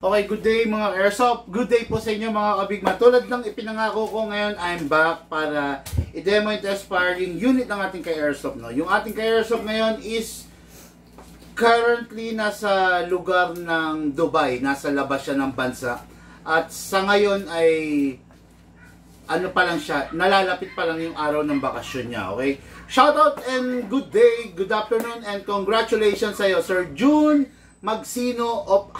Okay, good day mga Airsoft. Good day po sa inyo mga kabigma. Tulad ng ipinangako ko ngayon, I'm back para i-demo and test yung unit ng ating ka-Airsoft. No? Yung ating ka-Airsoft ngayon is currently nasa lugar ng Dubai. Nasa labas siya ng bansa. At sa ngayon ay ano pa lang siya, nalalapit pa lang yung araw ng bakasyon niya. Okay? Shoutout and good day, good afternoon, and congratulations sa iyo, Sir June Magsino of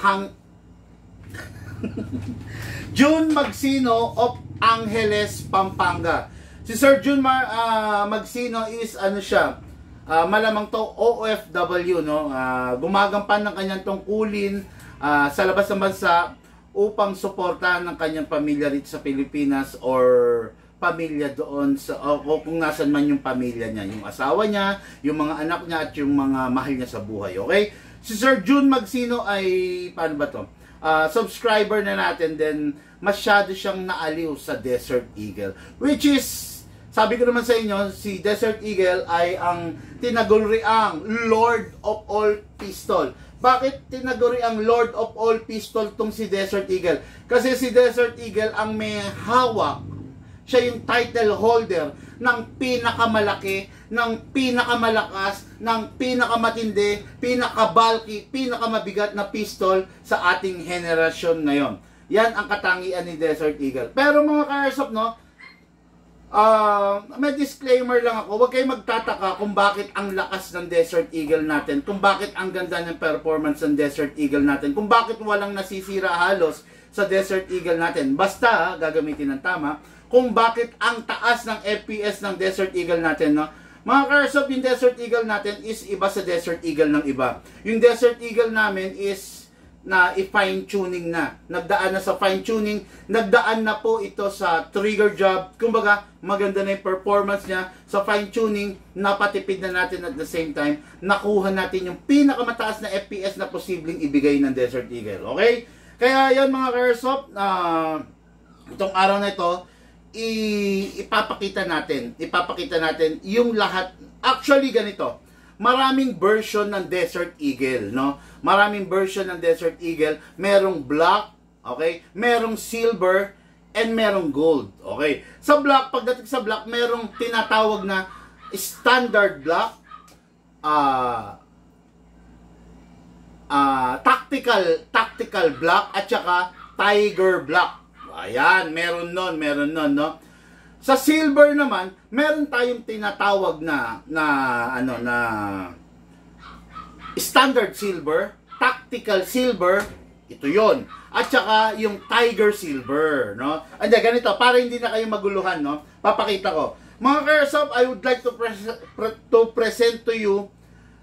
June Magsino of Angeles, Pampanga. Si Sir June Magsino is ano siya, malamang to OFW, no? Gumagampan ng kanyang tungkulin sa labas ng bansa upang suportahan ng kanyang pamilya rito sa Pilipinas or pamilya doon sa o kung nasan man yung pamilya niya, yung asawa niya, yung mga anak niya at yung mga mahal niya sa buhay. Okay? Si Sir June Magsino ay paano ba to? Subscriber na natin, then masyado siyang naaliw sa Desert Eagle, which is, sabi ko naman sa inyo, si Desert Eagle ay ang tinaguriang Lord of All Pistol. Bakit tinaguriang Lord of All Pistol tong si Desert Eagle? Kasi si Desert Eagle ang may hawak, siya yung title holder ng pinakamalaki, ng pinakamalakas, ng pinakamatindi, pinakabalki, pinakamabigat na pistol sa ating henerasyon ngayon. Yan ang katangian ni Desert Eagle. Pero mga ka-Airsoft, no, may disclaimer lang ako. Huwag kayong magtataka kung bakit ang lakas ng Desert Eagle natin, kung bakit ang ganda ng performance ng Desert Eagle natin, kung bakit walang nasisira halos sa Desert Eagle natin. Basta, gagamitin ng tama, kung bakit ang taas ng FPS ng Desert Eagle natin, no? Mga ka-Airsoft, yung Desert Eagle natin is iba sa Desert Eagle ng iba. Yung Desert Eagle namin is na i-fine tuning na. Nagdaan na sa fine tuning, nagdaan na po ito sa trigger job. Kumbaga, maganda na yung performance niya sa fine tuning, napatipid na natin at the same time, nakuha natin yung pinakamataas na FPS na posibleng ibigay ng Desert Eagle. Okay? Kaya yan mga ka-Airsoft, itong araw na ito, ipapakita natin yung lahat. Actually ganito, maraming version ng Desert Eagle, no? Maraming version ng Desert Eagle, merong black, okay? Merong silver and merong gold, okay? Sa black, pagdating sa black, merong tinatawag na standard black, tactical black at saka tiger black. Ayan, meron nun, no? Sa silver naman, meron tayong tinatawag na standard silver, tactical silver, ito yon. At saka yung tiger silver, no? Anda, ganito, para hindi na kayo maguluhan, no? Papakita ko. Mga ka-Airsoft, I would like to present to you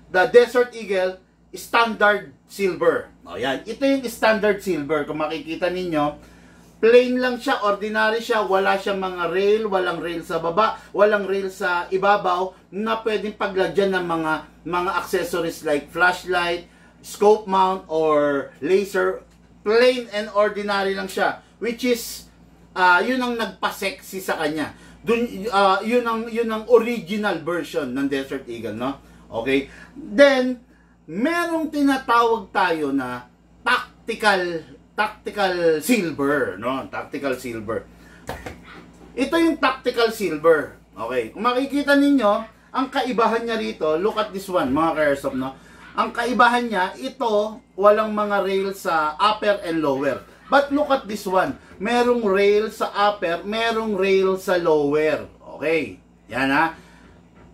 the Desert Eagle standard silver. O, yan. Ito yung standard silver. Kung makikita ninyo, plain lang siya, ordinary siya, wala siyang mga rail, walang rail sa baba, walang rail sa ibabaw na pwedeng paglagyan ng mga accessories like flashlight, scope mount, or laser. Plain and ordinary lang siya, which is, yun ang nagpa-sexy sa kanya. Yun ang original version ng Desert Eagle, no? Okay? Then, merong tinatawag tayo na tactical silver, no? Tactical silver. Ito yung tactical silver. Okay. Kung makikita ninyo, ang kaibahan niya rito, look at this one, mga ka-Airsoft, no? Ang kaibahan niya, ito, walang mga rail sa upper and lower. But look at this one. Merong rail sa upper, merong rail sa lower. Okay. Yan, ha?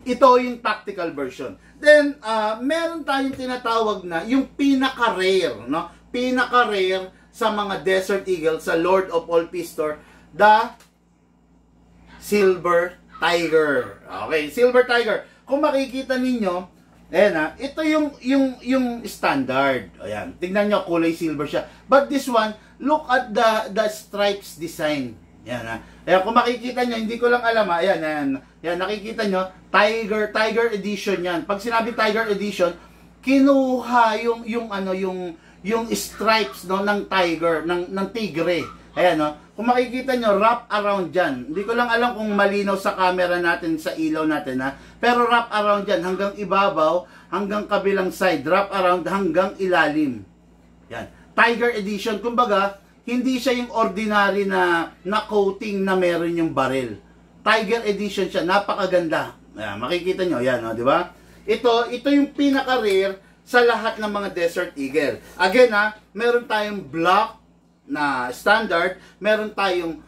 Ito yung tactical version. Then, meron tayong tinatawag na yung pinaka-rare, no? Pinaka-rare sa mga Desert Eagle, sa Lord of All Pistol, the Silver Tiger. Okay, Silver Tiger. Kung makikita ninyo, ayan, ito yung standard. Ayan, tingnan nyo, kulay silver siya. But this one, look at the stripes design. Ayan, ayan, kung makikita nyo, hindi ko lang alam, ayan, nakikita nyo, Tiger Edition yan. Pag sinabi Tiger Edition, kinuha yung stripes, no, ng tiger, ng tigre. Ayan, no. Kung makikita nyo, wrap around dyan. Hindi ko lang alam kung malinaw sa camera natin, sa ilaw natin, ha. Pero wrap around dyan, hanggang ibabaw, hanggang kabilang side, wrap around hanggang ilalim. Yan. Tiger Edition. Kumbaga, hindi siya yung ordinary na coating na meron yung barrel. Tiger Edition siya, napakaganda. Ayan, makikita nyo, yan, di ba? Ito yung pinaka-rare sa lahat ng mga Desert Eagle. Again, meron tayong black na standard, meron tayong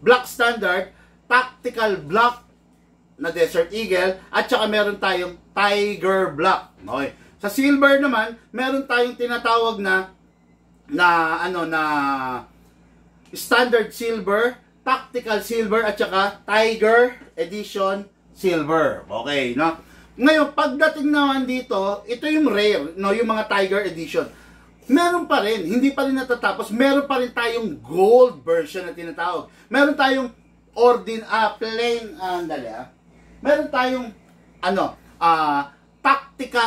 black standard, tactical black na Desert Eagle, at saka meron tayong Tiger Black. Okay. Sa silver naman, meron tayong tinatawag na standard silver, tactical silver, at saka Tiger Edition silver. Okay, no? Ngayon, pagdating naman dito, ito yung rare, no, yung mga Tiger Edition. Meron pa rin, hindi pa rin natatapos. Meron pa rin tayong gold version na tinatawag. Meron tayong plain, meron tayong tactical,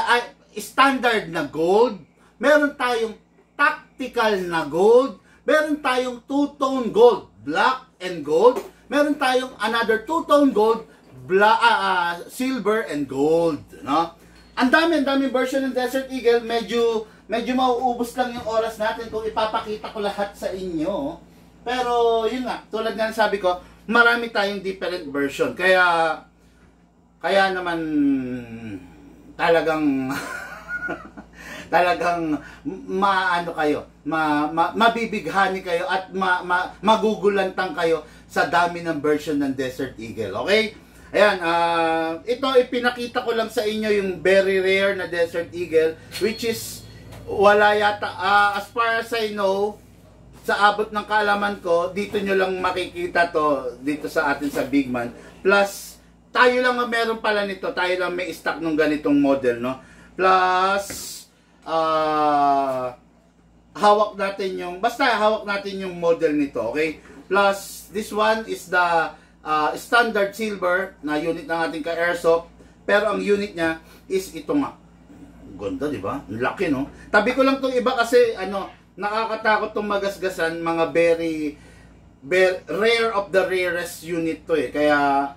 standard na gold, meron tayong tactical na gold, meron tayong two-tone gold, black and gold, meron tayong another two-tone gold, silver and gold, no? Ang daming version ng Desert Eagle. Medyo mauubos lang yung oras natin kung ipapakita ko lahat sa inyo. Pero yun nga, tulad nga sabi ko, marami tayong different version. Kaya naman talagang mabibighani kayo at magugulantang kayo sa dami ng version ng Desert Eagle. Okay? Ayan, ito ipinakita ko lang sa inyo yung very rare na Desert Eagle, which is wala yata, as far as I know, sa abot ng kaalaman ko, dito nyo lang makikita to dito sa atin sa Big Man. Plus, tayo lang meron pala nito, tayo lang may stock ng ganitong model, no? Plus, hawak natin yung model nito, okay? Plus, this one is the standard silver na unit ng ating ka-airsoft, pero ang unit niya is ito nga. Ganda, di ba? Laki, no? Tabi ko lang tong iba kasi nakakatakot tong magasgasan, mga very rare of the rarest unit to eh. Kaya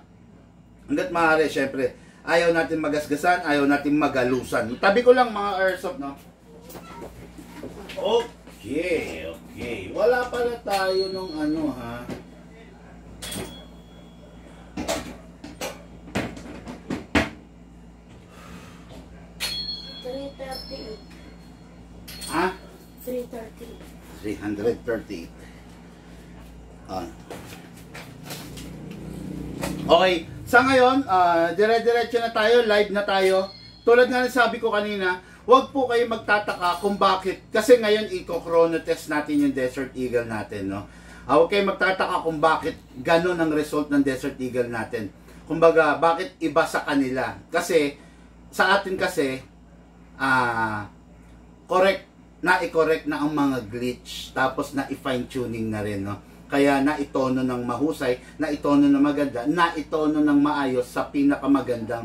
hangga't maaari, syempre, ayaw natin magasgasan, ayaw natin magalusan. Tabi ko lang mga airsoft, no? Okay. Wala pala tayo nung 338. Okay, sa ngayon, dire-diretso na tayo, live na tayo. Tulad nga sabi ko kanina, huwag po kayo magtataka kung bakit. Kasi ngayon, i-chrono test natin yung Desert Eagle natin, no? Huwag kayo magtataka kung bakit ganun ang result ng Desert Eagle natin. Kumbaga, bakit iba sa kanila? Kasi, sa atin kasi, i-correct na ang mga glitch, tapos na-fine tuning na rin, no? Kaya na-itono ng mahusay, na-itono ng maganda, na-itono ng maayos sa pinakamaganda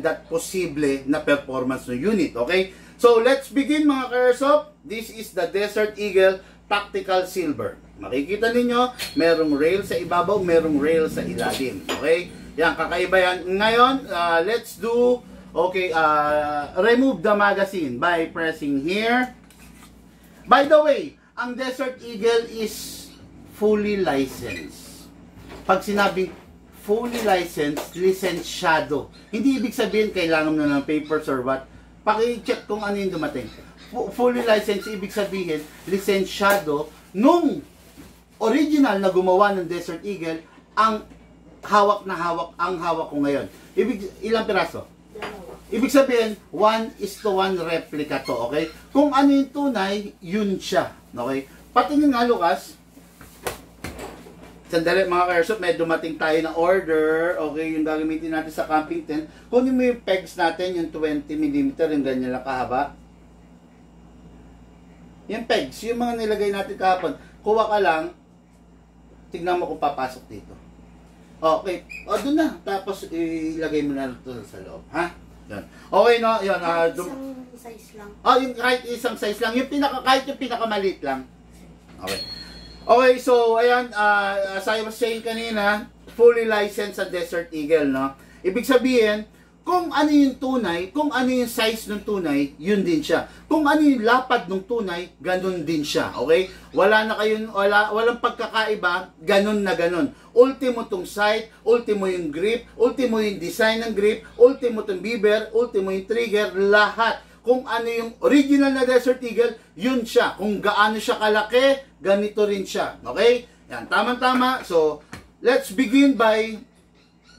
at posible na performance ng unit, okay? So, let's begin mga ka-airsoft. This is the Desert Eagle Tactical Silver. Makikita ninyo, merong rail sa ibabaw, merong rail sa ilalim, okay? Yan, kakaiba yan. Ngayon, let's do, remove the magazine by pressing here. By the way, ang Desert Eagle is fully licensed. Pag sinabing fully licensed, lisensyado. Hindi ibig sabihin kailangan mo na ng papers or what. Paki-check kung ano yung dumating. Fully licensed, ibig sabihin, lisensyado nung original na gumawa ng Desert Eagle, ang hawak ko ngayon. Ilang piraso? Ibig sabihin, 1:1 replica to, okay? Kung ano yung tunay, yun siya, okay? Patingin nga, Lucas. Sandali mga ka-airsoft, may dumating tayo na order, okay? Yung gagamitin natin sa camping tent. Kunin mo yung pegs natin, yung 20mm, yung ganyan lang kahaba. Yung pegs, yung mga nilagay natin kahapon, kuha ka lang, tignan mo kung papasok dito. Okay, doon na. Tapos ilagay mo na ito sa loob, ha? Yan. Okay, no? Yan, isang size lang. Yung kahit isang size lang. Kahit yung pinakamaliit lang. Okay. Okay, so, ayan, as I was saying kanina, fully licensed sa Desert Eagle, no? Ibig sabihin, Kung ano yung tunay, kung ano yung size ng tunay, yun din siya. Kung ano yung lapad ng tunay, ganun din siya. Okay? Walang pagkakaiba, ganun na ganun. Ultimo tong sight, ultimo yung grip, ultimo yung design ng grip, ultimo tong bibber, ultimo yung trigger, lahat. Kung ano yung original na Desert Eagle, yun siya. Kung gaano siya kalaki, ganito rin siya. Okay? Yan, tama-tama. So, let's begin by,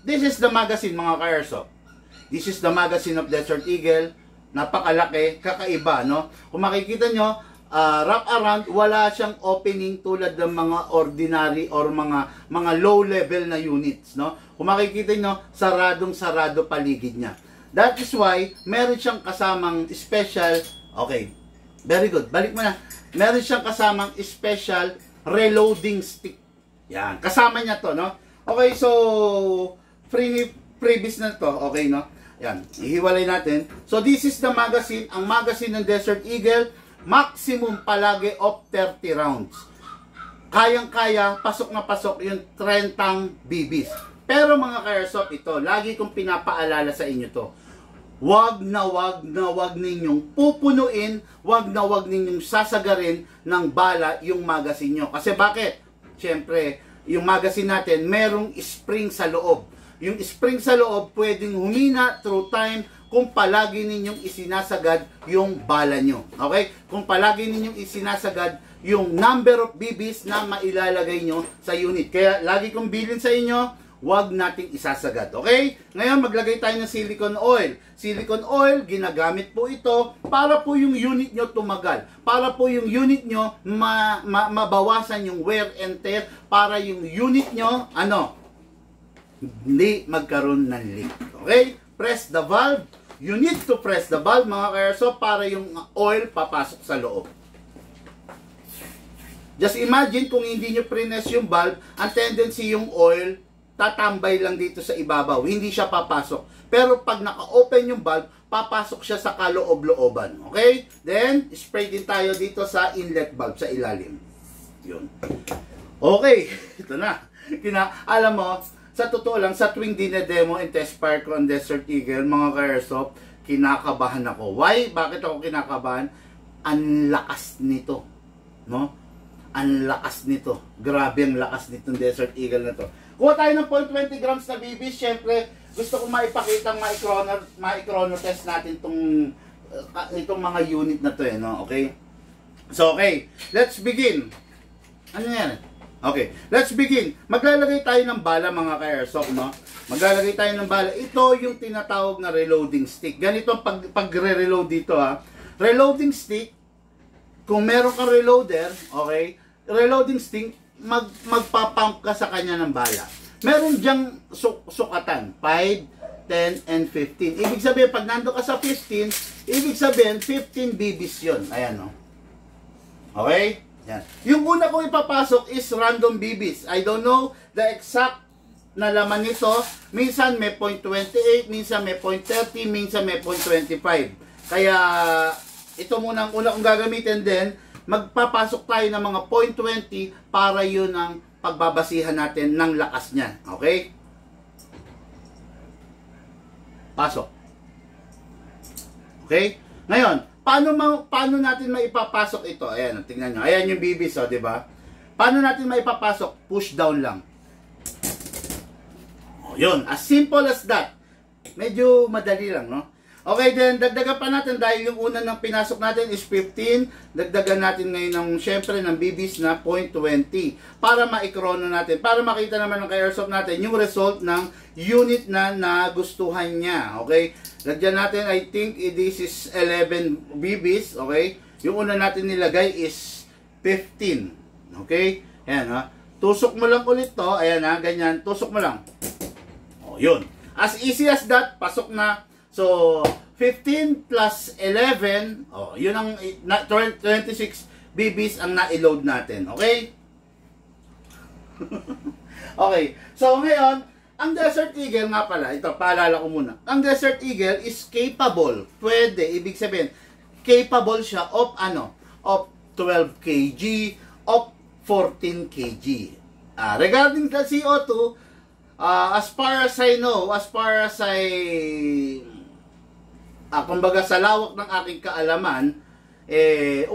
this is the magazine mga ka-airsoft. This is the magazine of Desert Eagle. Napakalaki, kakaiba, no? Kung makikita nyo, wrap around, wala siyang opening tulad ng mga ordinary or mga low level na units, no? Kung makikita nyo, saradong-sarado paligid niya. That is why, meron siyang kasamang special, okay, very good, balik mo na. Meron siyang kasamang special reloading stick. Yan, kasama niya to, no? Okay, so, previous na to, okay, no? Yan, ihiwalay natin. So, this is the magazine. Ang magazine ng Desert Eagle, maximum palagi of 30 rounds. Kayang-kaya, pasok na pasok yung 30 BBs. Pero mga ka-airsoft, ito, lagi kong pinapaalala sa inyo to. Wag na wag ninyong pupunuin, wag na wag ninyong sasagarin ng bala yung magazine nyo. Kasi bakit? Siyempre, yung magazine natin, merong spring sa loob. Yung spring sa loob pwedeng humina through time kung palagi ninyong isinasagad yung bala nyo. Okay? Kung palagi ninyong isinasagad yung number of BBs na mailalagay nyo sa unit. Kaya lagi kong bilin sa inyo, huwag nating isasagad. Okay? Ngayon maglagay tayo ng silicone oil. Silicone oil, ginagamit po ito para po yung unit nyo tumagal. Para po yung unit nyo mabawasan yung wear and tear. Para yung unit nyo, hindi magkaroon ng leak. Okay? Press the valve. You need to press the valve mga ka-airsoft para yung oil papasok sa loob. Just imagine kung hindi nyo press yung valve, ang tendency yung oil tatambay lang dito sa ibabaw. Hindi siya papasok. Pero pag naka-open yung valve, papasok siya sa kaloob-looban. Okay? Then, spray din tayo dito sa inlet valve sa ilalim. Yun. Okay. Ito na. Alam mo, sa totoo lang, sa tuwing dinedemo and test fire ko ang Desert Eagle, mga ka-airsoft, kinakabahan ako. Why? Bakit ako kinakabahan? Ang lakas nito. No? Ang lakas nito. Grabe ang lakas nitong Desert Eagle na to. Kuha tayo ng 0.20 grams na BB. Siyempre, gusto ko maipakita ma-chrono test natin itong mga unit na to. No? Okay? So, okay. Let's begin. Ano yan? Okay, let's begin. Maglalagay tayo ng bala mga ka-airsoft, no? Maglalagay tayo ng bala. Ito yung tinatawag na reloading stick. Ganito pag-reload dito, ha. Reloading stick, kung meron kang reloader, okay, reloading stick, magpapump ka sa kanya ng bala. Meron dyang sukatan, 5, 10, and 15. Ibig sabihin, pag nando ka sa 15, ibig sabihin, 15 BBs yun. Ayan, no? Okay? Yan. Yung una kong ipapasok is random BBs. I don't know the exact na laman nito. Minsan may 0.28, minsan may 0.30, minsan may 0.25. Kaya ito muna ang una kong gagamitin din. Magpapasok tayo ng mga 0.20 para yun ang pagbabasihan natin ng lakas niya. Okay? Pasok. Okay? Ngayon, paano natin maipapasok ito? Ayan, tingnan nyo. Ayan yung BBs, oh, di ba? Paano natin maipapasok? Push down lang. Oh, yun. As simple as that. Medyo madali lang, no? Okay, then, dagdagan pa natin dahil yung una ng pinasok natin is 15. Dagdagan natin ngayon ng, syempre, ng BBs na 0.20 para ma-chrono natin. Para makita naman ng ka-airsoft natin yung result ng unit na nagustuhan niya. Okay? Lagyan natin, I think this is 11 BBs. Okay? Yung una natin nilagay is 15. Okay? Ayan, ha? Tusok mo lang ulit to. Ayan, ha? Ganyan. Tusok mo lang. O, yun. As easy as that, pasok na. So, 15 plus 11, oh, yun ang 26 BBs ang na-load natin. Okay? Okay. So, ngayon, ang Desert Eagle nga pala, ito, paalala ko muna. Ang Desert Eagle is capable. Pwede, ibig sabihin, capable siya of, of 12 kg, of 14 kg. Regarding the CO2, as far as I know, as far as kumbaga sa lawak ng aking kaalaman,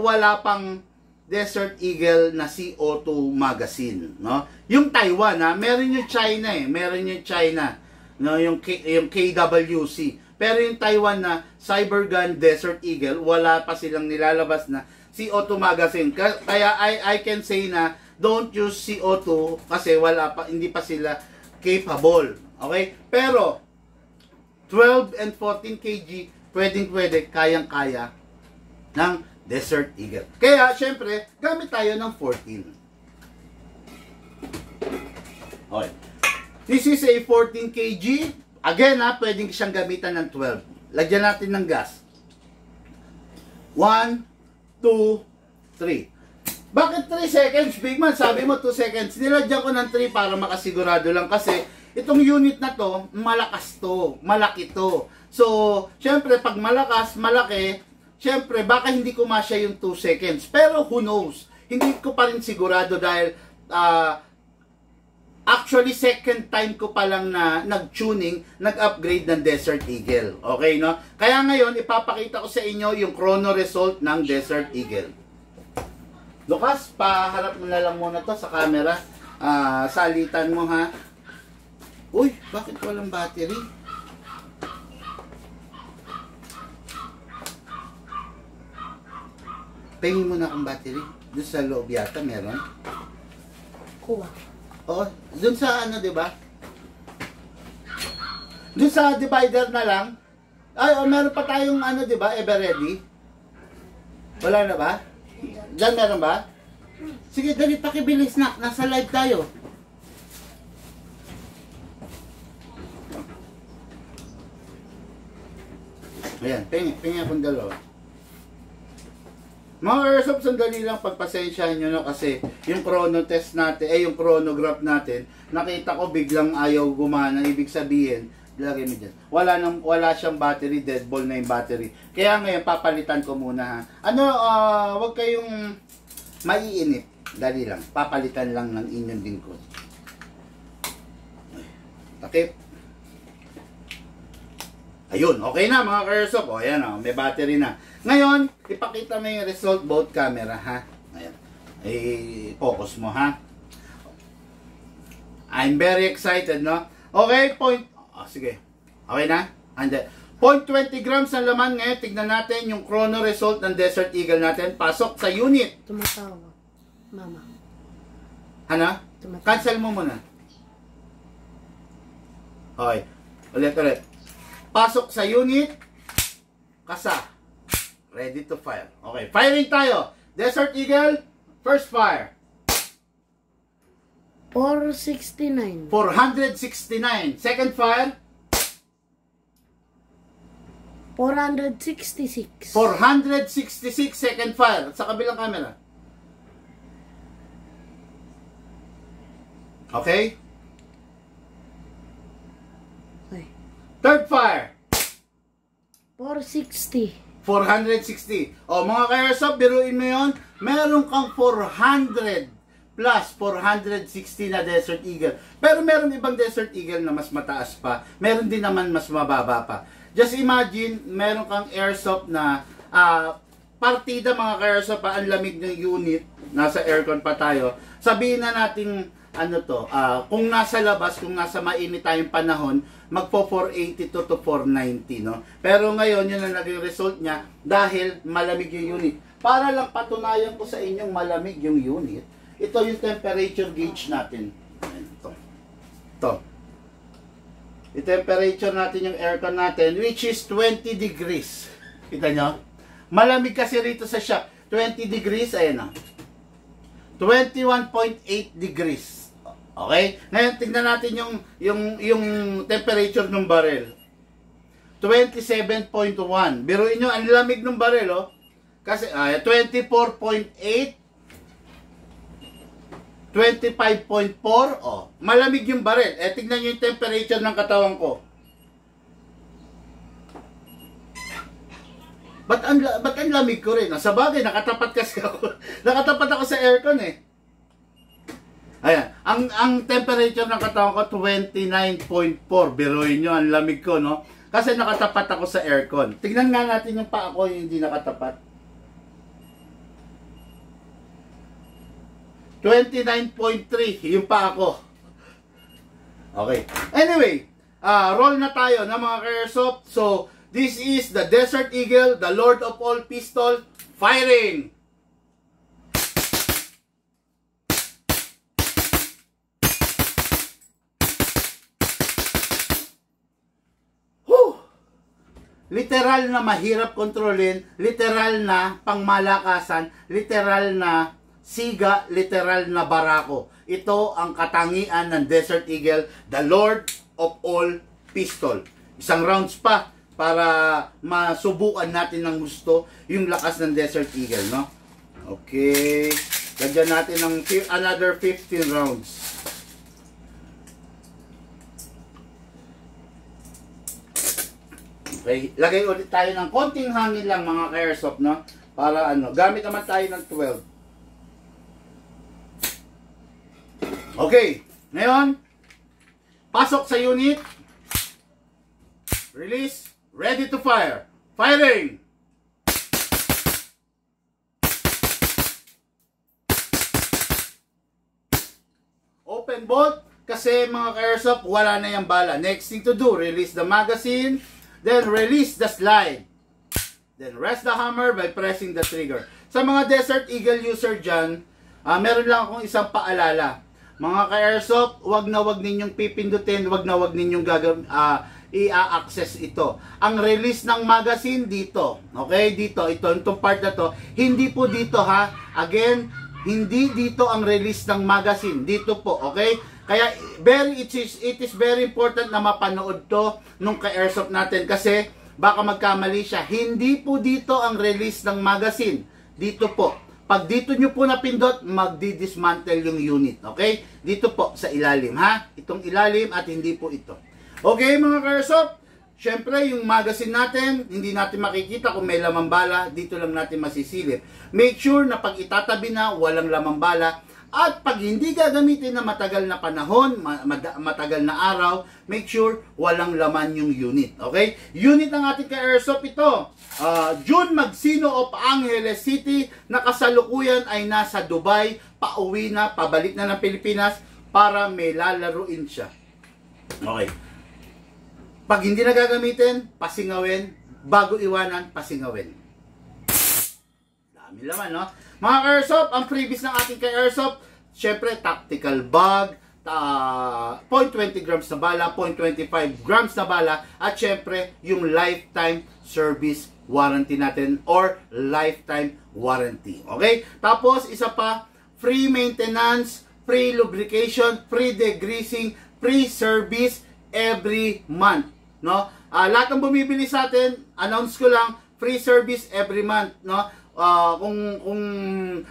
wala pang Desert Eagle na CO2 magazine, no? Yung Taiwan, meron yung China meron yung China, no, yung KWC. Pero yung Taiwan na Cybergun Desert Eagle, wala pa silang nilalabas na CO2 magazine. Kaya I can say na don't use CO2 kasi hindi pa sila capable. Okay? Pero 12 and 14 kg pwede, kayang-kaya ng Desert Eagle. Kaya, syempre, gamit tayo ng 14. Okay. This is a 14 kg. Again, pwedeng siyang gamitan ng 12. Lagyan natin ng gas. 1, 2, 3. Bakit 3 seconds, Big Man? Sabi mo 2 seconds. Nilagyan ko ng 3 para makasigurado lang kasi itong unit na to, malakas to. Malaki to. So, syempre, pag malakas, malaki, syempre, baka hindi kumasya yung 2 seconds. Pero who knows? Hindi ko pa rin sigurado dahil actually, second time ko pa lang na nag-tuning, nag-upgrade ng Desert Eagle. Okay, no? Kaya ngayon, ipapakita ko sa inyo yung chrono result ng Desert Eagle. Lucas, paharap mo na lang muna to sa camera. Salitan mo, ha? Uy, bakit walang battery? Pengin mo na akong battery. Doon sa loob yata meron. Kuha. Oo, doon sa ano, 'di ba? Doon sa divider na lang. Ay, meron pa tayong ano, 'di ba? Ever ready? Wala na ba? Diyan meron ba? Sige, dali, pakibilis na. Nasa live tayo. Ayan, pengi akong dalawa. Mga airsoft, sandali lang, pagpasensyahan nyo na kasi yung chrono test natin, yung chronograph natin, nakita ko biglang ayaw gumana. Ibig sabihin, lagay mo dyan, wala siyang battery, dead ball na yung battery. Kaya ngayon, papalitan ko muna, ha. Wag kayong maiinip. Dali lang, papalitan lang ng inyong lingkod. Takip. Ayun, okay na mga airsoft. O, ayan, may battery na. Ngayon, ipakita mo yung result both camera, ha? Ayan. I-focus mo, ha? I'm very excited, no? Okay, sige. Okay na? And 0.20 grams ang laman ngayon. Tignan natin yung chrono result ng Desert Eagle natin. Pasok sa unit. Tumatawa. Mama. Ano? Tumatawa. Cancel mo muna. Okay. Ulit. Pasok sa unit. Kasa. Ready to fire. Okay, firing tayo. Desert Eagle, first fire. 469. 469. Second fire. 466. 466. Second fire. Sa kabilang camera. Okay? Okay. Third fire. 460. 460. O, mga ka-airsoft, biruin mo yun. Meron kang 400 plus 460 na Desert Eagle. Pero meron ibang Desert Eagle na mas mataas pa. Meron din naman mas mababa pa. Just imagine, meron kang airsoft na partida, mga ka-airsoft, ang lamig ng unit. Nasa aircon pa tayo. Sabihin na natin, kung nasa labas, kung nasa mainit tayong panahon, magpo 480 to 490, no? Pero ngayon, yun ang naging result niya dahil malamig yung unit. Para lang patunayan ko sa inyong malamig yung unit, ito yung temperature gauge natin. Ito. Yung temperature natin, yung aircon natin, which is 20 degrees. Kita nyo? Malamig kasi rito sa shop. 20 degrees, ayan o. 21.8 degrees. Okay? Ngayon, tingnan natin yung temperature ng barrel. 27.1. Biruin nyo, ang lamig ng barrel, oh. Kasi, 24.8. 25.4. Oh. Malamig yung barrel. Tingnan nyo yung temperature ng katawan ko. Ba't ang lamig ko rin? Sa bagay, nakatapat kasi ako. Nakatapat ako sa aircon, eh. Ayan. Ang temperature ng katawan ko, 29.4. Biruin nyo, ang lamig ko, no? Kasi nakatapat ako sa aircon. Tignan nga natin yung paa ko, yung hindi nakatapat. 29.3 yung paa ko. Okay. Anyway, roll na tayo na mga ka-airsoft. So, this is the Desert Eagle, the Lord of all pistol, firing! Literal na mahirap kontrolin, literal na pangmalakasan, literal na siga, literal na barako. Ito ang katangian ng Desert Eagle, the Lord of all pistol. Isang rounds pa para masubukan natin ng gusto yung lakas ng Desert Eagle, no? Okay. Lagyan natin ng another 15 rounds. Okay, lagay ulit tayo ng konting hangin lang mga ka-airsoft, no? Para ano, gamit naman tayo ng 12. Okay, ngayon, pasok sa unit. Release, ready to fire. Firing! Open bolt, kasi mga ka-airsoft, wala na yung bala. Next thing to do, release the magazine. Then release the slide. Then rest the hammer by pressing the trigger. Sa mga Desert Eagle user dyan, meron lang akong isang paalala. Mga ka-airsoft, wag na wag ninyong pipindutin, wag na wag ninyong i-access ito. Ang release ng magazine dito. Okay, dito, itong part na to. Hindi po dito ha. Again, hindi dito ang release ng magazine. Dito po, okay? Kaya it is very important na mapanood to nung ka-airsoft natin kasi baka magkamali siya. Hindi po dito ang release ng magazine. Dito po. Pag dito nyo po napindot, magdi-dismantle yung unit. Okay? Dito po sa ilalim, ha? Itong ilalim at hindi po ito. Okay mga ka-airsoft? Syempre, yung magazine natin, hindi natin makikita kung may lamang bala. Dito lang natin masisilip. Make sure na pag itatabi na, walang lamang bala. At pag hindi gagamitin na matagal na panahon, matagal na araw, make sure walang laman yung unit. Okay? Unit ng ating ka-airsoft ito. June Magsino of Angeles City, na kasalukuyan ay nasa Dubai, pauwi na, pabalik na ng Pilipinas para may lalaruin siya. Okay. Pag hindi na gagamitin, pasingawin. Bago iwanan, pasingawin. Dami laman, no? Mga ka-airsoft, ang previous ng ating ka-airsoft, syempre, tactical bag, 0.20 grams na bala, 0.25 grams na bala, at syempre, yung lifetime service warranty natin or lifetime warranty. Okay? Tapos, isa pa, free maintenance, free lubrication, free degreasing, free service every month. No? Lahat ng bumibili sa atin, announce ko lang, free service every month. No?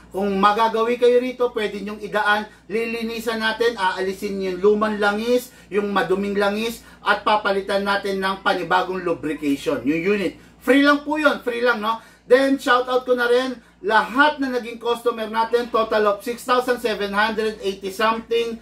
Kung magagawi kayo rito, pwede nyong idaan, lilinisan natin, aalisin yung lumang langis, yung maduming langis, at papalitan natin ng panibagong lubrication, yung unit. Free lang po yun, free lang, no? Then, shout out ko na rin, lahat na naging customer natin, total of 6,780 something,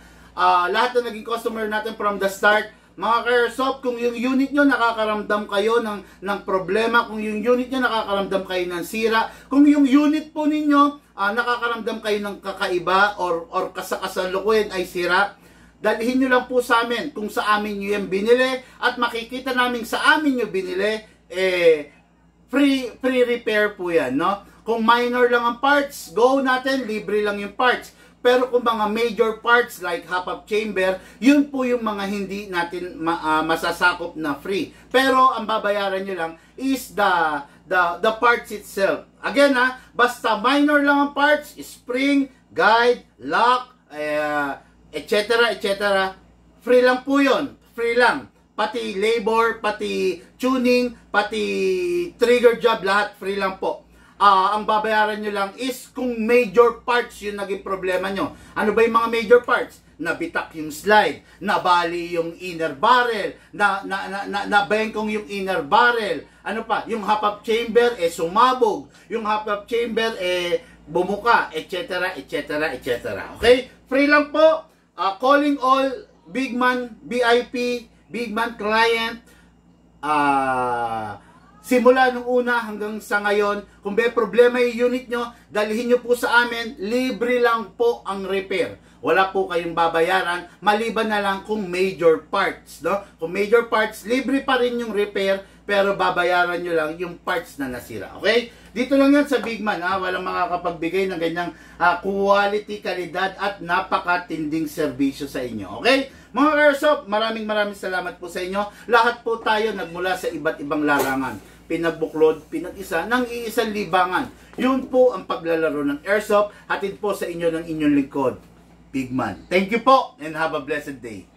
lahat na naging customer natin from the start. Mga ka-airsoft, kung yung unit nyo nakakaramdam kayo ng problema, kung yung unit nyo nakakaramdam kayo ng sira, kung yung unit po ninyo nakakaramdam kayo ng kakaiba or kasalukuyan ay sira, dalhin nyo lang po sa amin kung sa amin nyo yung binili at makikita namin sa amin nyo binili, free repair po yan, no? Kung minor lang ang parts, go natin, libre lang yung parts. Pero kung mga major parts like half-up chamber, yun po yung mga hindi natin masasakop na free. Pero ang babayaran nyo lang is the parts itself. Again basta minor lang ang parts, spring, guide, lock, etc. Free lang po yun. Free lang. Pati labor, pati tuning, pati trigger job, lahat free lang po. Ang babayaran nyo lang is kung major parts yung naging problema nyo. Ano ba yung mga major parts? Nabitak yung slide, nabali yung inner barrel, nabengkong yung inner barrel. Ano pa? Yung half-up chamber, sumabog. Yung half-up chamber, bumuka, etc., etc., etc. Okay? Free lang po. Calling all big man VIP, big man client, simula nung una hanggang sa ngayon, kung may problema yung unit nyo, dalhin nyo po sa amin, libre lang po ang repair. Wala po kayong babayaran, maliban na lang kung major parts, no? Kung major parts, libre pa rin yung repair, pero babayaran nyo lang yung parts na nasira, okay? Dito lang yan sa Big Man, walang makakapagbigay ng ganyang quality, kalidad, at napakatinding serbisyo sa inyo, okay? Mga Airsoft, maraming salamat po sa inyo. Lahat po tayo nagmula sa iba't ibang larangan. Pinagbuklod, pinag-isa, ng iisang libangan. Yun po ang paglalaro ng Airsoft. Hatid po sa inyo ng inyong lingkod, Big Man. Thank you po and have a blessed day.